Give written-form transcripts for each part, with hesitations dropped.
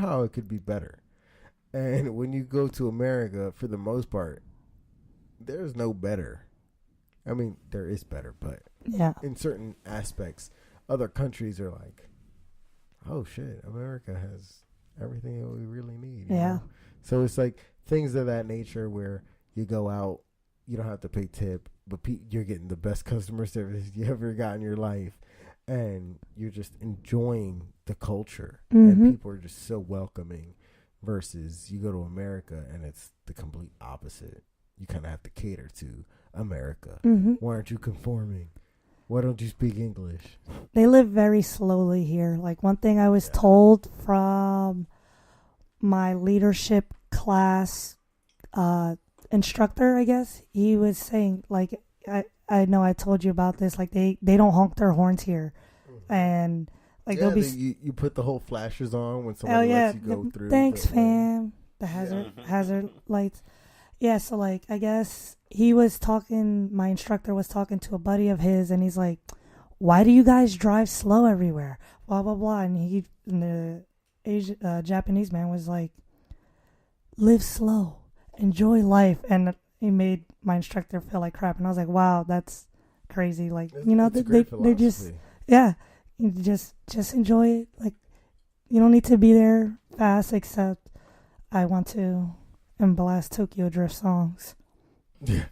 sure how it could be better. And when you go to America, for the most part, there's no better. I mean, there is better, but in certain aspects, other countries are like, oh shit, America has everything that we really need. You know? So it's like things of that nature where you go out, you don't have to pay tip, but you're getting the best customer service you ever got in your life, and you're just enjoying the culture, and people are just so welcoming. Versus you go to America and it's the complete opposite. You kind of have to cater to America. Why aren't you conforming? Why don't you speak English? They live very slowly here. Like one thing I was told from my leadership class instructor, I guess, he was saying, like, I know I told you about this, like they don't honk their horns here. And like you put the whole flashers on when somebody lets you go through. Thanks, fam. The hazard lights. Yeah, so like I guess my instructor was talking to a buddy of his, and he's like, "Why do you guys drive slow everywhere?" Blah blah blah. And the Japanese man was like, "Live slow, enjoy life," and he made my instructor feel like crap. And I was like, "Wow, that's crazy." Like they're just you just enjoy it. Like you don't need to be there fast, except I want to blast Tokyo Drift songs. Yeah.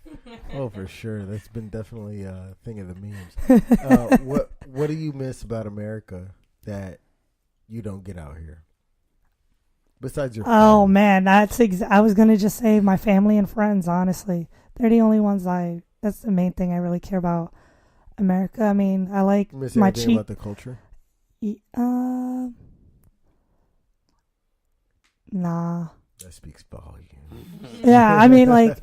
Oh, for sure. That's been definitely a thing of the memes. What do you miss about America that you don't get out here? Besides your family? Oh man, I was gonna just say my family and friends. Honestly, they're the only ones that's the main thing I really care about. America. I mean, I like miss my anything about the culture. Nah. That speaks volumes. Yeah, I mean, like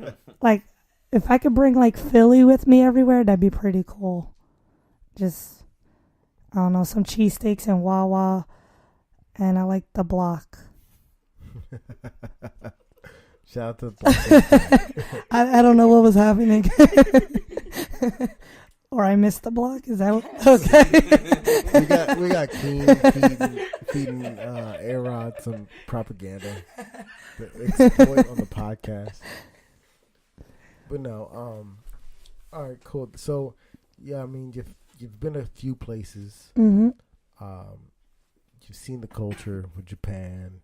if I could bring like Philly with me everywhere, that'd be pretty cool. Just I don't know, some cheesesteaks and Wawa, and I like the block. Shout out to the block. I don't know what was happening. Or I missed the block. Is that okay? we got Keen feeding Arod some propaganda to exploit on the podcast. But no, all right, cool. So yeah, I mean you've been a few places. You've seen the culture with Japan,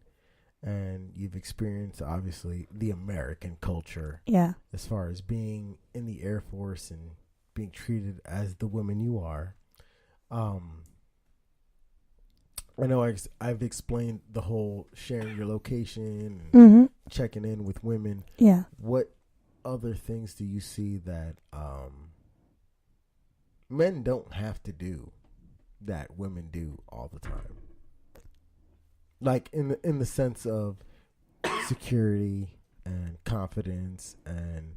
and you've experienced obviously the American culture. Yeah. As far as being in the Air Force and being treated as the woman you are. I know I've explained the whole sharing your location and checking in with women. Yeah. What other things do you see that men don't have to do that women do all the time? Like in the sense of security and confidence and,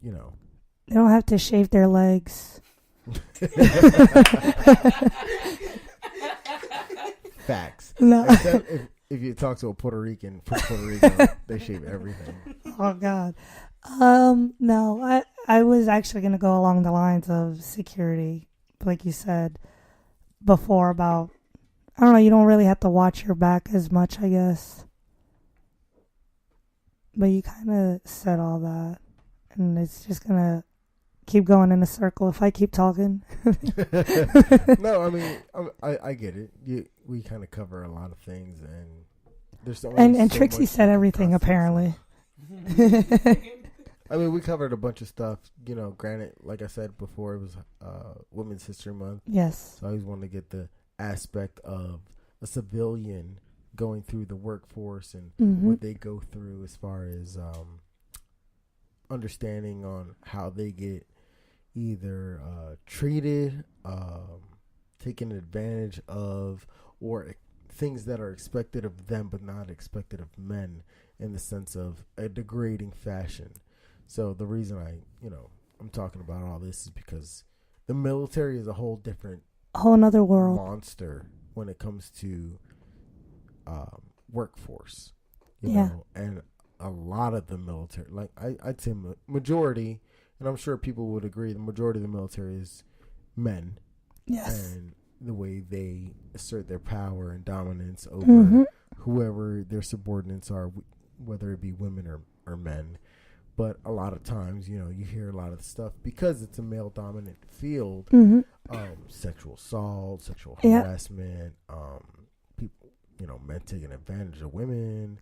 you know. They don't have to shave their legs. Facts. No. Except if you talk to a Puerto Rican from Puerto Rico, they shave everything. Oh God. No, I was actually going to go along the lines of security, like you said before about, I don't know, you don't really have to watch your back as much, I guess. But you kind of said all that, and it's just going to keep going in a circle if I keep talking. No, I mean, I get it. We kind of cover a lot of things, and there's so and so Trixie said everything apparently. I mean, we covered a bunch of stuff. You know, granted, like I said before, it was Women's History Month. Yes. So I always wanted to get the aspect of a civilian going through the workforce and what they go through as far as understanding on how they get either treated, taken advantage of, or things that are expected of them but not expected of men in the sense of a degrading fashion. So the reason I'm talking about all this is because the military is a whole nother world monster when it comes to workforce, you yeah. know, and a lot of the military, like I'd say majority, and I'm sure people would agree, the majority of the military is men. Yes. And the way they assert their power and dominance over whoever their subordinates are, whether it be women or men. But a lot of times, you hear a lot of stuff because it's a male-dominant field. Mm-hmm. Sexual assault, sexual harassment, people, men taking advantage of women.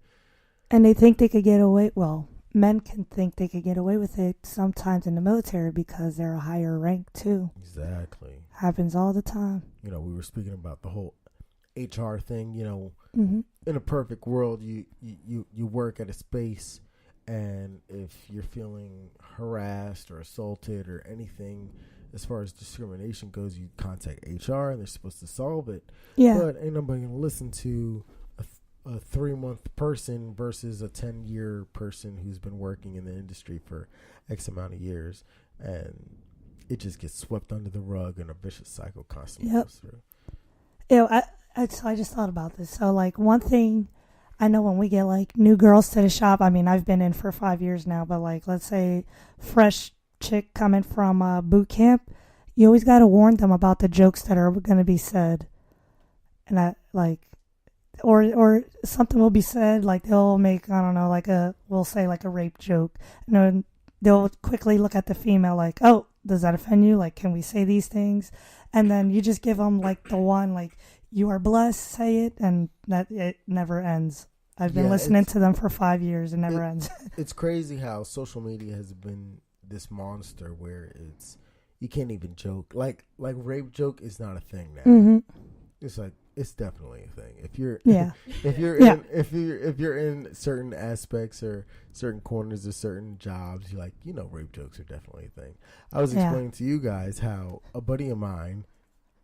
And they think they could get away. Well, men can think they could get away with it sometimes in the military because they're a higher rank too. Exactly. Happens all the time. We were speaking about the whole HR thing. Mm-hmm. In a perfect world, you work at a space. And if you're feeling harassed or assaulted or anything, as far as discrimination goes, you contact HR and they're supposed to solve it. Yeah. But ain't nobody going to listen to a 3-month person versus a 10-year person who's been working in the industry for X amount of years. And it just gets swept under the rug and a vicious cycle constantly goes through. I just thought about this. So, like, one thing... I know when we get, like, new girls to the shop, I mean, I've been in for 5 years now, but, like, let's say fresh chick coming from boot camp, you always got to warn them about the jokes that are going to be said. And or something will be said, like, they'll make, I don't know, we'll say, like, a rape joke. And then they'll quickly look at the female, like, oh, does that offend you? Like, can we say these things? And then you just give them, like, the one, like, you are blessed, say it, and that it never ends. I've been listening to them for 5 years. It never ends. It's crazy how social media has been this monster where you can't even joke. Like rape joke is not a thing now. Mm-hmm. It's like it's definitely a thing. If you're if you're in certain aspects or certain corners of certain jobs, you're like, rape jokes are definitely a thing. I was explaining to you guys how a buddy of mine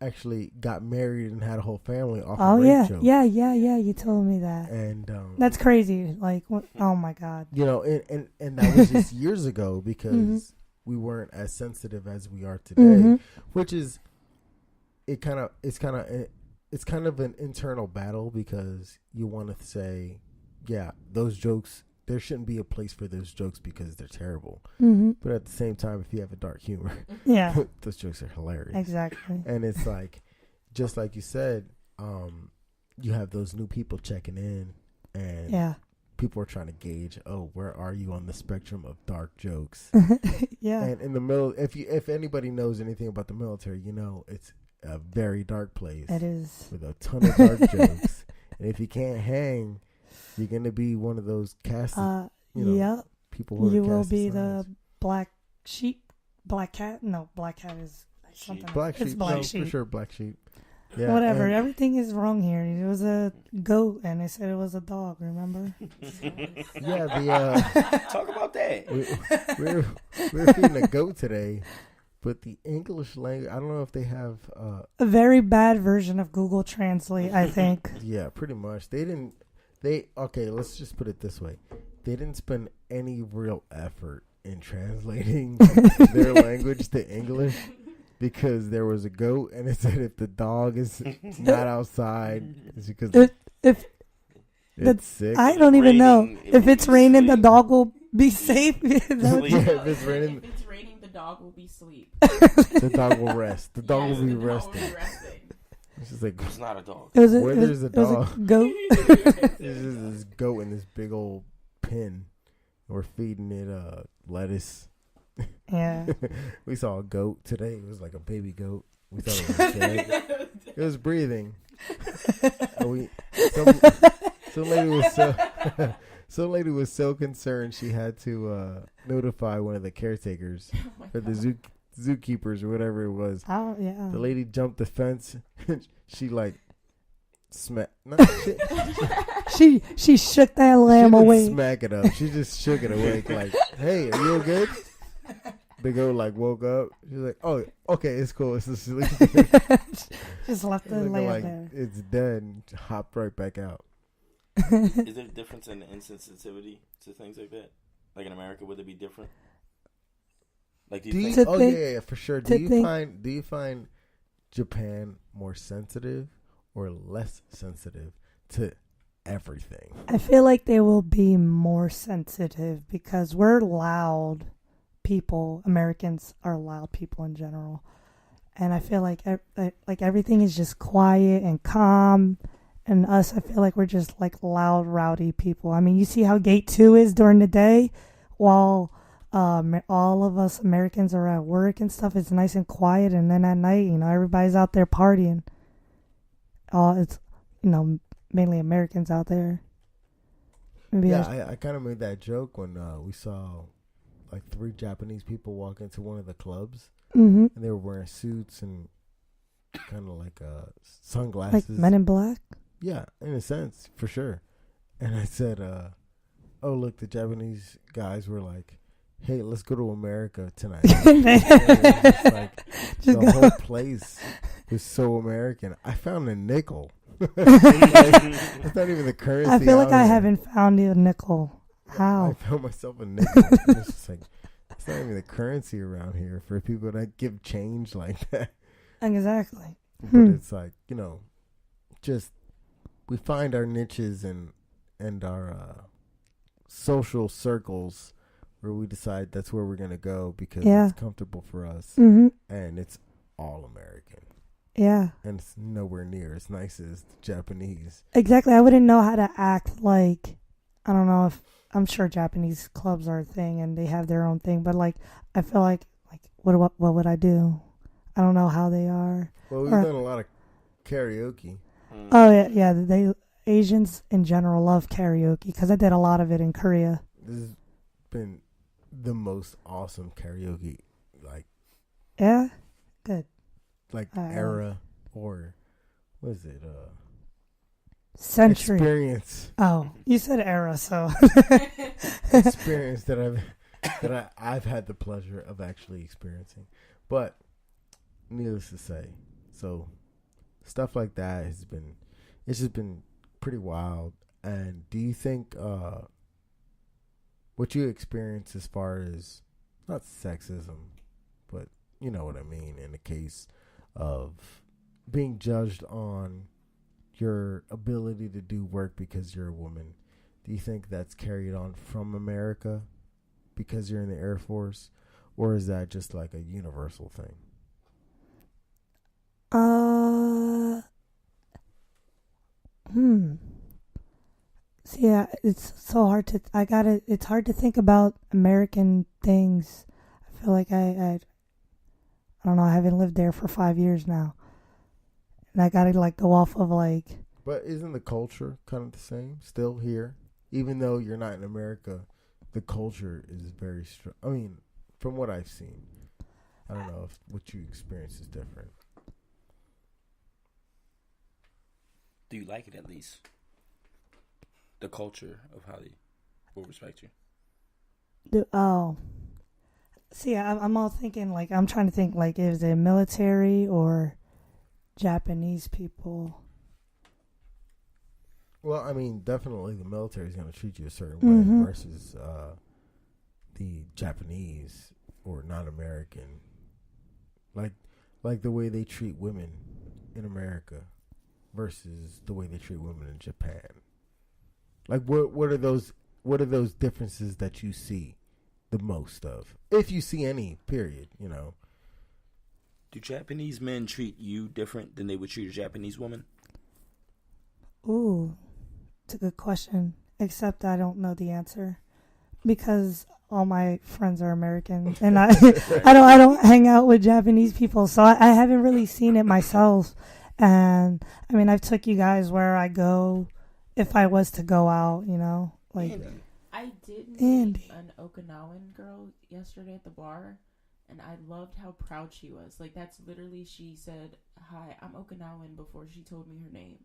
actually got married and had a whole family off of rape joke. Yeah, you told me that. And that's crazy. Like, oh my God. And that was just years ago because we weren't as sensitive as we are today, which is it's kind of an internal battle because you want to say, those jokes, there shouldn't be a place for those jokes because they're terrible. Mm-hmm. But at the same time, if you have a dark humor, those jokes are hilarious. Exactly. And it's like, just like you said, you have those new people checking in, and people are trying to gauge, where are you on the spectrum of dark jokes? And in the middle, if anybody knows anything about the military, it's a very dark place. It is. With a ton of dark jokes. And if you can't hang, you're going to be one of those casted, people who you are will be signs. The black sheep, black cat. No, black cat is something. Black sheep. It's black no, sheep. for sure, black sheep. Yeah, whatever. Everything is wrong here. It was a goat, and they said it was a dog. Remember? Talk about that. We're feeding a goat today, but the English language. I don't know if they have a very bad version of Google Translate. I think. Yeah, pretty much. Okay, let's just put it this way. They didn't spend any real effort in translating their language to English because there was a goat and it said if the dog is not outside, it's because it's sick. I don't even know. If it's raining, the dog will be safe. If it's raining, the dog will be asleep. The dog will rest. The dog will be resting. It's just like, it's not a dog. There's a dog. It was a goat. It's just this goat in this big old pen. We're feeding it lettuce. Yeah. We saw a goat today. It was like a baby goat. We thought it was dead. It was breathing. Some lady was so concerned she had to notify one of the caretakers or the zookeepers or whatever it was. Oh yeah. The lady jumped the fence. She like smacked. She shook that lamb away. She didn't smack it up. She just shook it awake. Like, hey, are you good? The goat like woke up. She's like, oh, okay, it's cool. It's asleep. Just left the lamb like there. It's dead. And hopped right back out. Is there a difference in the insensitivity to things like that? Like in America, would it be different? Like, do you think? Yeah, for sure. Do you find Japan more sensitive or less sensitive to everything? I feel like they will be more sensitive because we're loud people. Americans are loud people in general, and I feel like everything is just quiet and calm, And us, I feel like we're just like loud, rowdy people. I mean, you see how Gate 2 is during the day while all of us Americans are at work and stuff. It's nice and quiet. And then at night, everybody's out there partying. It's, mainly Americans out there. Maybe I kind of made that joke when we saw like 3 Japanese people walk into one of the clubs. Mm-hmm. And they were wearing suits and kind of like sunglasses. Like Men in Black? Yeah, in a sense, for sure. And I said, oh, look, the Japanese guys were like, hey, let's go to America tonight. The whole place was so American. I found a nickel. It's not even the currency. I feel like I haven't found a nickel. How? I found myself a nickel. It's just like, it's not even the currency around here for people that give change like that. Exactly. But it's like, just we find our niches and our social circles where we decide that's where we're going to go because it's comfortable for us. Mm-hmm. And it's all American. Yeah. And it's nowhere near as nice as the Japanese. Exactly. I wouldn't know how to act like, I don't know if, I'm sure Japanese clubs are a thing and they have their own thing, but like, I feel like what would I do? I don't know how they are. Well, we've done a lot of karaoke. Oh, yeah. They Asians in general love karaoke because I did a lot of it in Korea. This has been the most awesome karaoke, yeah, good, era or what is it? Century experience. Oh, you said era, so experience that I've had the pleasure of actually experiencing. But needless to say, so stuff like that it's just been pretty wild. And do you think what you experience as far as not sexism, but you know what I mean, in the case of being judged on your ability to do work because you're a woman, do you think that's carried on from America because you're in the Air Force, or is that just like a universal thing? So yeah, it's so hard to. It's hard to think about American things. I feel like I don't know. I haven't lived there for 5 years now, and I gotta go off of like. But isn't the culture kind of the same still here? Even though you're not in America, the culture is very strong. I mean, from what I've seen, I don't know if what you experience is different. Do you like it at least? The culture of how they will respect you. See, I'm all thinking I'm trying to think is it military or Japanese people? Well, I mean, definitely the military is going to treat you a certain way versus the Japanese or non-American, like the way they treat women in America versus the way they treat women in Japan. Like, what are those differences that you see the most of, if you see any? Period. Do Japanese men treat you different than they would treat a Japanese woman? Ooh, it's a good question. Except I don't know the answer because all my friends are American, and I don't hang out with Japanese people, so I haven't really seen it myself. And I mean, I've took you guys where I go. If I was to go out, I did meet an Okinawan girl yesterday at the bar, and I loved how proud she was. That's literally, she said, "Hi, I'm Okinawan," before she told me her name.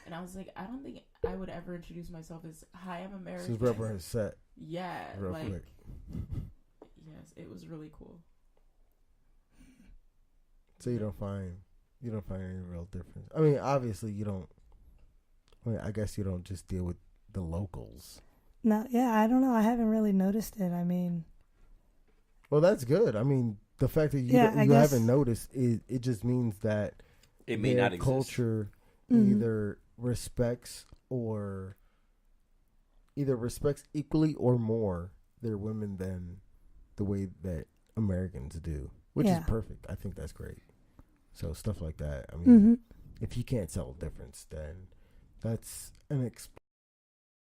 And I was like, I don't think I would ever introduce myself as, "Hi, I'm American." She's rubber her set. Yeah, real quick. Yes, it was really cool. So you don't find any real difference. I mean, obviously you don't. I guess you don't just deal with the locals. No, yeah, I don't know. I haven't really noticed it. I mean, well, that's good. I mean, the fact that you haven't noticed it just means that it may not exist. Culture either respects equally or more their women than the way that Americans do, which is perfect. I think that's great. So stuff like that. I mean, If you can't tell the difference, then that's an